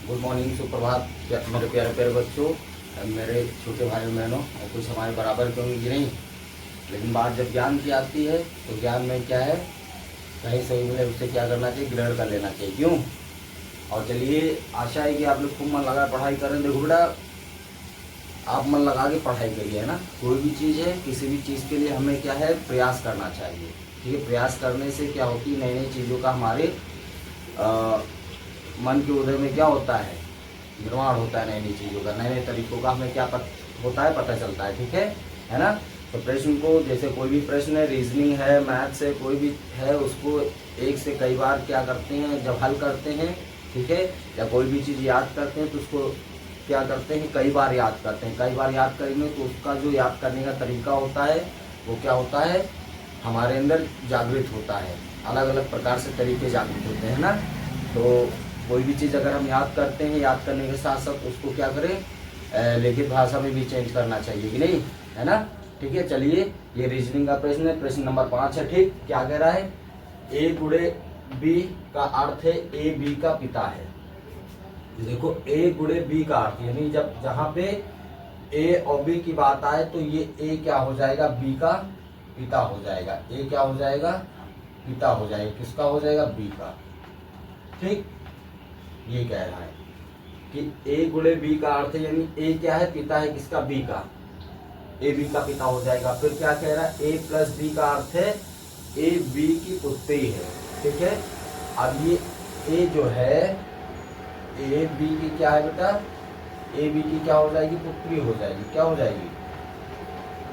Good morning, सुप्रभात मेरे प्यारे प्यारे बच्चों, मेरे छोटे भाई बहनों। और कुछ हमारे बराबर क्यों कि नहीं, लेकिन बात जब ज्ञान की आती है तो ज्ञान में क्या है, कहीं सही मिले उससे क्या करना चाहिए, ग्रहण कर लेना चाहिए। क्यों? और चलिए, आशा है कि आप लोग खूब मन लगा पढ़ाई कर रहे हैं। देखो बेटा, आप मन लगा के पढ़ाई करिए, है ना। कोई भी चीज़ है, किसी भी चीज़ के लिए हमें क्या है, प्रयास करना चाहिए। ठीक है, प्रयास करने से क्या होती है, नई नई चीज़ों का हमारे मन के उदय में क्या होता है, निर्माण होता है। नई नई चीज़ों का, नए नए तरीकों का हमें क्या होता है, पता चलता है। ठीक है ना। तो प्रश्न को, जैसे कोई भी प्रश्न है, रीजनिंग है, मैथ्स है, कोई भी है, उसको एक से कई बार क्या करते हैं, जब हल करते हैं, ठीक है, या कोई भी चीज़ याद करते हैं तो उसको क्या करते हैं, कई बार याद करते हैं। कई बार याद करेंगे तो उसका जो याद करने का तरीका होता है वो क्या होता है, हमारे अंदर जागृत होता है। अलग अलग प्रकार से तरीके जागृत होते हैं ना। तो कोई भी चीज़ अगर हम याद करते हैं, याद करने के साथ साथ उसको क्या करें, लिखित भाषा में भी चेंज करना चाहिए कि नहीं, है ना। ठीक है, चलिए, ये रीजनिंग का प्रश्न है, प्रश्न नंबर 5 है। ठीक, क्या कह रहा है, ए गुणे बी का अर्थ है ए बी का पिता है। देखो, ए गुणे बी का अर्थ, यानी जब जहां पे ए और बी की बात आए तो ये ए क्या हो जाएगा, बी का पिता हो जाएगा। ए क्या हो जाएगा, पिता हो जाएगा। किसका हो जाएगा, बी का। ठीक, ये कह रहा है कि ए गुणे बी का अर्थ है, यानी ए क्या है, पिता है किसका, बी का। ए बी का पिता हो जाएगा। फिर क्या कह रहा है, ए प्लस बी का अर्थ है ए बी की पुत्री है। ठीक है, अब ये ए जो है, ए बी की क्या है बेटा, ए बी की क्या हो जाएगी, पुत्री हो जाएगी। क्या हो जाएगी,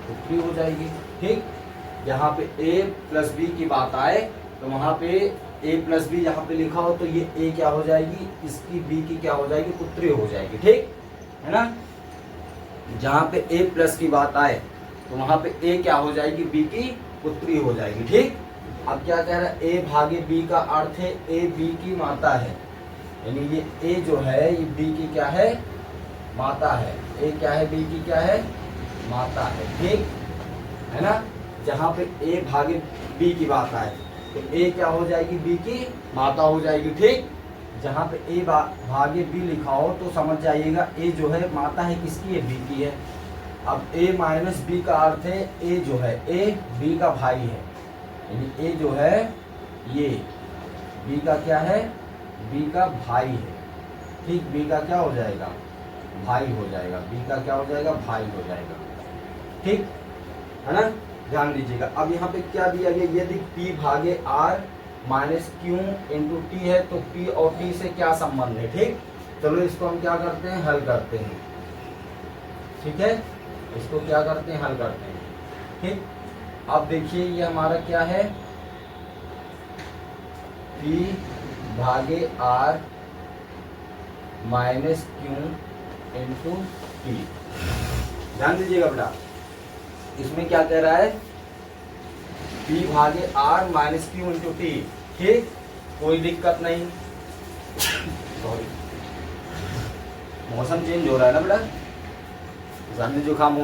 पुत्री हो जाएगी। ठीक, यहाँ पे ए प्लस बी की बात आए तो वहां पे ए प्लस बी यहाँ पे लिखा हो तो ये ए क्या हो जाएगी, इसकी बी की क्या हो जाएगी, पुत्री हो जाएगी। ठीक है ना। जहाँ पे ए प्लस की बात आए तो वहां पे ए क्या हो जाएगी, बी की पुत्री हो जाएगी। ठीक, अब क्या कह रहा है, ए भागे बी का अर्थ है ए बी की माता है, यानी ये ए जो है ये बी की क्या है, माता है। ए क्या है, बी की क्या है, माता है। ठीक है ना। जहाँ पे ए भागे बी की बात आए तो ए क्या हो जाएगी, बी की माता हो जाएगी। ठीक, जहाँ पे ए भागे बी लिखा हो तो समझ जाइएगा ए जो है माता है किसकी है, बी की है। अब ए माइनस बी का अर्थ है ए जो है, ए बी का भाई है, यानी ए जो है ये बी का क्या है, बी का भाई है। ठीक, बी का क्या हो जाएगा, भाई हो जाएगा। बी का क्या हो जाएगा, भाई हो जाएगा। ठीक है ना, ध्यान दीजिएगा। अब यहाँ पे क्या दिया गया, यदि P भागे R minus Q into T है तो P और T से क्या संबंध है। ठीक, चलो इसको हम क्या करते हैं, हल करते हैं। ठीक है, इसको क्या करते हैं, हल करते हैं। ठीक, अब देखिए ये हमारा क्या है, P भागे R minus Q into T. ध्यान दीजिएगा बेटा, इसमें क्या कह रहा है, P भागे R minus Q into T. ठीक, कोई दिक्कत नहीं। सॉरी, मौसम चेंज हो रहा है ना बेटा, सर्दी जुकाम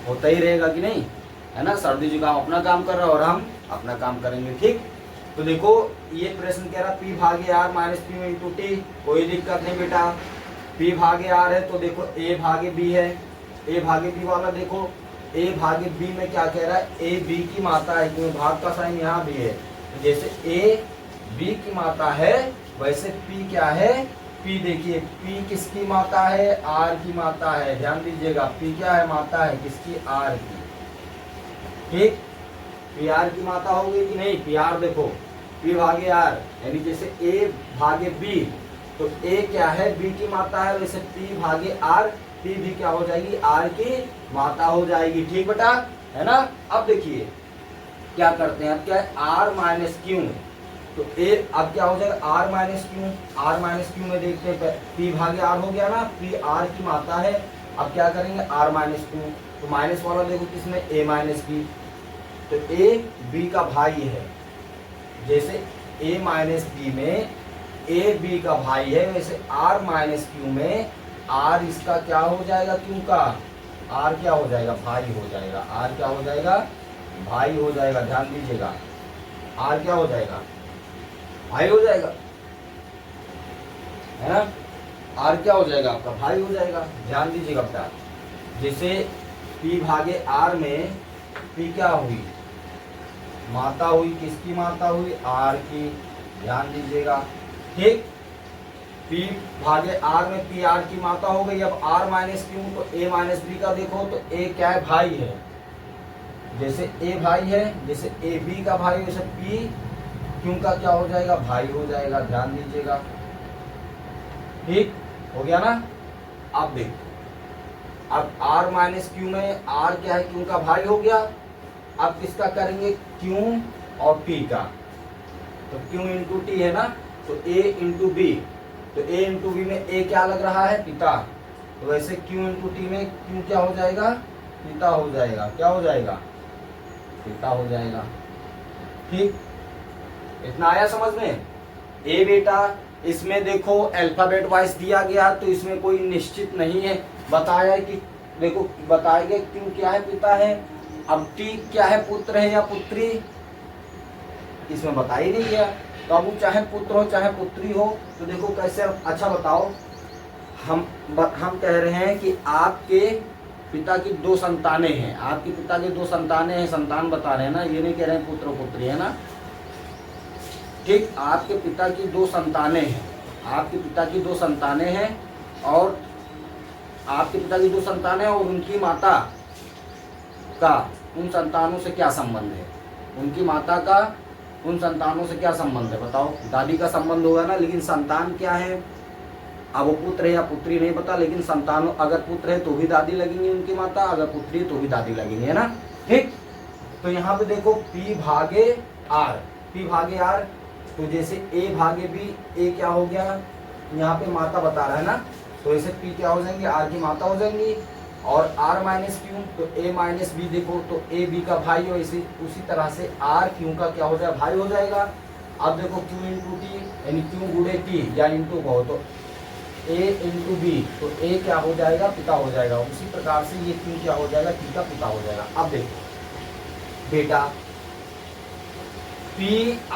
होता ही रहेगा कि नहीं, है ना। सर्दी जुकाम अपना काम कर रहा है और हम अपना काम करेंगे। ठीक, तो देखो ये प्रश्न कह रहा P भागे R minus Q into T, कोई दिक्कत नहीं बेटा। P भागे R है तो देखो A भागे B है, A भागे B वाला देखो, A भागे B में क्या कह रहा है, A B की माता है, क्योंकि भाग का साइन यहाँ भी है। जैसे A B की माता है वैसे P क्या है, P देखिए, P किसकी माता है, R की माता है। ध्यान दीजिएगा, P क्या है, माता है किसकी, R की। ठीक, P R की माता हो गई कि नहीं, P R देखो, P भागे R, यानी जैसे A भागे B तो A क्या है, B की माता है, वैसे P भागे R, P भी क्या हो जाएगी, R की माता हो जाएगी। ठीक बेटा, है ना। अब देखिए क्या करते हैं, अब क्या है, R माइनस क्यू तो ए, अब क्या हो जाएगा, R minus Q, R minus Q में देखते हैं, P भागे R हो गया ना, P R की माता है। अब क्या करेंगे, R माइनस क्यू, तो माइनस वाला देखो किसमें, A माइनस बी, तो A B का भाई है। जैसे A माइनस बी में A B का भाई है, वैसे R माइनस क्यू में R इसका क्या हो जाएगा, क्यू का R क्या हो जाएगा, भाई हो जाएगा। R क्या हो जाएगा, भाई हो जाएगा। ध्यान दीजिएगा, R क्या हो जाएगा, भाई हो जाएगा, है ना। आर क्या हो जाएगा आपका भाई हो जाएगा। ध्यान दीजिएगा बेटा, जैसे पी भागे आर में पी क्या हुई, माता हुई, किसकी माता हुई, आर की। ध्यान दीजिएगा, ठीक। पी भागे आर में पी आर की माता हो गई। अब आर माइनस क्यू, तो ए माइनस बी का देखो तो ए क्या है, भाई है। जैसे ए भाई है, जैसे ए बी का भाई, वैसे पी क्यू का क्या हो जाएगा, भाई हो जाएगा। ध्यान दीजिएगा, ठीक हो गया ना। अब देखो, अब आर माइनस क्यू में आर क्या है, क्यू का भाई हो गया। अब किसका करेंगे, क्यू और टी का, तो क्यू इंटू टी है ना, तो ए इंटू बी, तो ए इंटू बी में ए क्या लग रहा है, पिता, तो वैसे क्यू इंटू टी में क्यू क्या हो जाएगा, पिता हो जाएगा। क्या हो जाएगा, पिता हो जाएगा। ठीक, इतना आया समझ में। ए बेटा इसमें देखो अल्फाबेट वाइज दिया गया, तो इसमें कोई निश्चित नहीं है, बताया है कि देखो बताएंगे क्यू क्या है, पिता है। अब टी क्या है, पुत्र है या पुत्री, इसमें बता ही नहीं गया। तो अब वो चाहे पुत्र हो चाहे पुत्री हो, तो देखो कैसे। अच्छा बताओ, हम कह रहे हैं कि आपके पिता की दो संतानें हैं, आपके पिता की दो संतानें हैं, संतान बता रहे हैं ना, ये नहीं कह रहे हैं पुत्र पुत्री, है ना। ठीक, आपके पिता की दो संतानें हैं, आपके पिता की दो संतानें हैं, और आपके पिता की दो संतानें और उनकी माता का उन संतानों से क्या संबंध है, उनकी माता का उन संतानों से क्या संबंध है, बताओ। दादी का संबंध होगा ना, लेकिन संतान क्या है, अब वो पुत्र है या पुत्री नहीं पता, लेकिन संतानों, अगर पुत्र है तो भी दादी लगेंगी उनकी माता, अगर पुत्री है तो भी दादी लगेंगी, है ना। ठीक, तो यहाँ पे देखो P भागे R, P भागे R, तो जैसे A भागे B, A क्या हो गया, यहाँ पे माता बता रहा है ना, तो ऐसे P क्या हो जाएंगे, R की माता हो जाएंगी। और R माइनस क्यू, तो A माइनस बी, देखो तो A B का भाई हो, इसी उसी तरह से R क्यू का क्या हो जाएगा, भाई हो जाएगा। अब देखो Q इंटू टी, यानी Q गुणे T या इंटू कहो तो A इंटू बी, तो A क्या हो जाएगा, पिता हो जाएगा। उसी प्रकार से ये Q क्या हो जाएगा, T का पिता हो जाएगा। अब देखो बेटा, P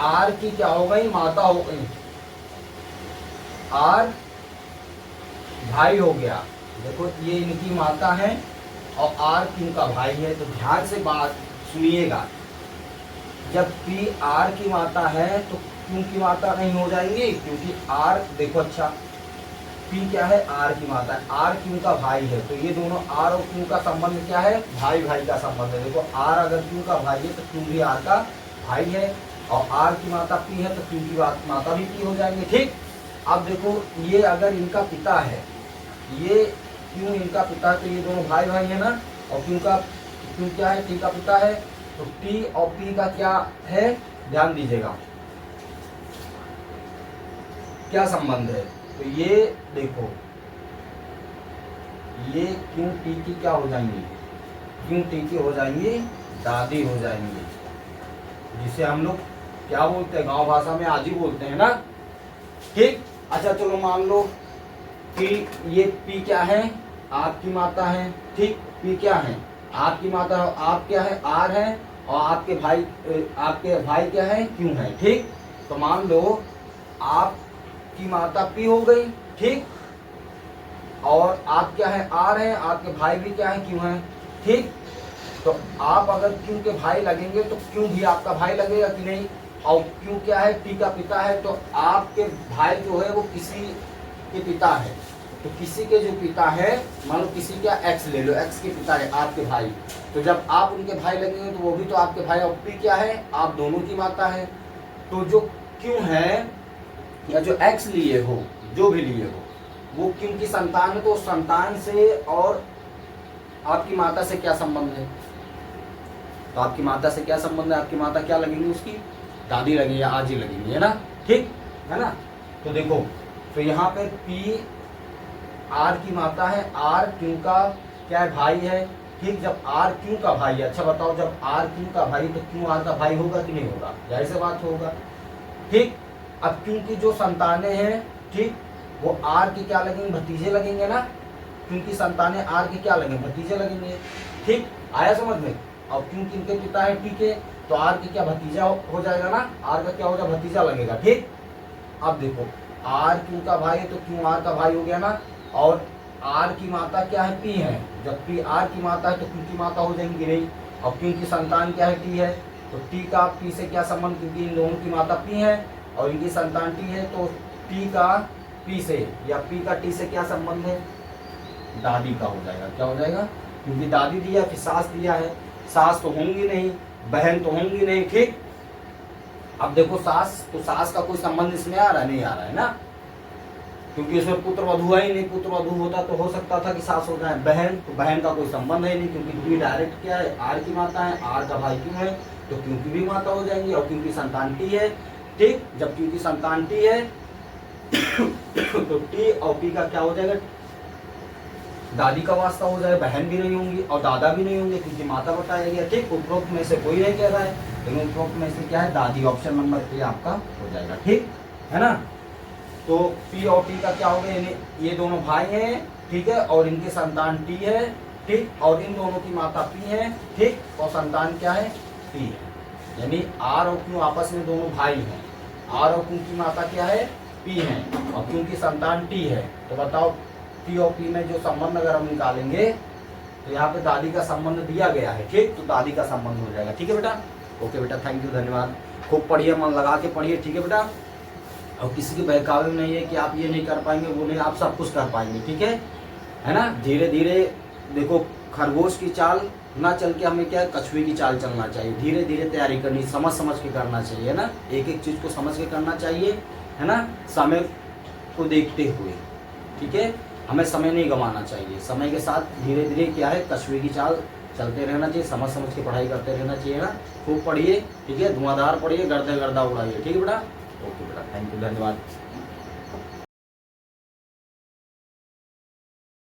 R की क्या हो गई, माता हो गई, R भाई हो गया। देखो ये इनकी माता है और R Q का भाई है। तो ध्यान से बात सुनिएगा, जब P R की माता है तो Q की माता नहीं हो जाएंगी, क्योंकि R देखो, अच्छा P क्या है, R की माता है, R Q का भाई है, तो ये दोनों R और Q का संबंध क्या है, भाई भाई का संबंध है। देखो R अगर Q का भाई है तो Q भी R का भाई है, और R की माता P है तो Q की माता भी P हो जाएंगे। ठीक, अब देखो ये अगर इनका पिता है, ये Q इनका पिता है, तो ये दोनों भाई भाई है ना, और Q क्या है, T का पिता है, तो T और P का क्या है, ध्यान दीजिएगा क्या संबंध है। तो ये देखो, ये Q T की क्या हो जाएंगी, Q T की हो जाएंगी दादी हो जाएंगी, जिसे हम लोग क्या बोलते हैं, गांव भाषा में आजी बोलते हैं ना। ठीक, अच्छा चलो मान लो कि ये P क्या है, आपकी माता है। ठीक, P क्या है, आपकी माता है, आप क्या है, R है, और आपके भाई क्या है, Q है। ठीक, तो मान लो आपकी माता P हो गई, ठीक, और आप क्या है, R है, आपके भाई भी क्या है, Q है। ठीक, तो आप अगर Q के भाई लगेंगे तो Q भी आपका भाई लगेगा कि नहीं, और Q क्या है, T का पिता है, तो आपके भाई जो है वो किसी के पिता है, तो किसी के जो पिता है, मान लो किसी का X ले लो, X के पिता है आपके भाई, तो जब आप उनके भाई लगेंगे तो वो भी तो आपके भाई, और P क्या है, आप दोनों की माता है। तो जो Q है या जो X लिए हो, जो भी लिए हो, वो Q की संतान है, तो संतान से और आपकी माता से क्या संबंध है, तो आपकी माता से क्या संबंध है, आपकी माता क्या लगेंगी, उसकी दादी लगेगी या आजी लगेंगी, है ना। ठीक है ना। तो देखो, तो यहाँ पे P R की माता है, R Q का क्या है, भाई है। ठीक, जब R Q का भाई है, अच्छा बताओ, जब R Q का भाई तो Q R का भाई होगा कि नहीं होगा, जाहिर सी बात होगा। ठीक, अब Q की जो संतानें हैं, ठीक, वो R की क्या लगेंगे, भतीजे लगेंगे ना, क्योंकि संतानें R के क्या लगेंगे, भतीजे लगेंगे। ठीक, आया समझ में। और Q किनके पिता है, T के, तो R की क्या भतीजा हो जाएगा ना, R का क्या हो जाएगा, भतीजा लगेगा। ठीक, अब देखो आर क्यू का भाई है तो क्यू आर का भाई हो गया ना। और आर की माता क्या है, पी है, जब पी आर की माता है तो क्यू की माता हो जाएंगी नहीं। और क्यू की संतान क्या है, टी है, तो टी का पी से क्या संबंध, क्योंकि इन दोनों की माता पी है और इनकी संतान टी है, तो टी का पी से या पी का टी से क्या संबंध है, दादी का हो जाएगा। क्या हो जाएगा, क्योंकि दादी दिया फिर सास दिया है, सास तो होंगी नहीं, बहन तो होंगी नहीं, ठीक। अब देखो सास, तो सास का कोई संबंध इसमें आ रहा है, नहीं आ रहा है ना, क्योंकि इसमें पुत्र वधु है ही नहीं। पुत्र वधु होता तो हो सकता था कि सास हो जाए। बहन, तो बहन का कोई संबंध है नहीं, क्योंकि पी डायरेक्ट क्या है, आर की माता है, आर का भाई क्यों है, तो क्यों की भी माता हो जाएंगी, और क्योंकि संतान टी है, ठीक। जब क्योंकि संतान टी है तो टी और पी का क्या हो जाएगा, दादी का वास्ता हो जाएगा, बहन भी नहीं होंगी और दादा भी नहीं होंगे, क्योंकि माता बताया गया, ठीक। उपरोक्त में से कोई नहीं कह रहा है, लेकिन उपरोक्त में से क्या है, दादी। ऑप्शन नंबर ए आपका हो जाएगा, ठीक है ना। तो पी और टी का क्या हो गया, यानी ये दोनों भाई हैं, ठीक है, और इनकी संतान टी है, ठीक, और इन दोनों की माता पी है, ठीक, और संतान क्या है, पी है। यानी आर और क्यू आपस में दोनों भाई हैं, आर और क्यू की माता क्या है, पी है, और क्यू की संतान टी है। तो बताओ पी और पी में जो संबंध अगर हम निकालेंगे तो यहाँ पे दादी का संबंध दिया गया है, ठीक, तो दादी का संबंध हो जाएगा, ठीक है बेटा। ओके बेटा, थैंक यू, धन्यवाद। खूब पढ़िए, मन लगा के पढ़िए, ठीक है बेटा। और किसी के बहकावे में नहीं है कि आप ये नहीं कर पाएंगे, वो नहीं, आप सब कुछ कर पाएंगे, ठीक है ना। धीरे धीरे देखो, खरगोश की चाल ना चल के हमें क्या है, कछुए की चाल चलना चाहिए। धीरे धीरे तैयारी करनी, समझ समझ के करना चाहिए, है ना। एक एक चीज को समझ के करना चाहिए, है ना, समय को देखते हुए, ठीक है। हमें समय नहीं गंवाना चाहिए, समय के साथ धीरे धीरे क्या है, कछुए की चाल चलते रहना चाहिए, समझ समझ के पढ़ाई करते रहना चाहिए ना। खूब पढ़िए, ठीक है, धुआंधार पढ़िए, गर्दा गर्दा उड़ाइए, ठीक है बेटा। ओके बेटा, थैंक यू, धन्यवाद।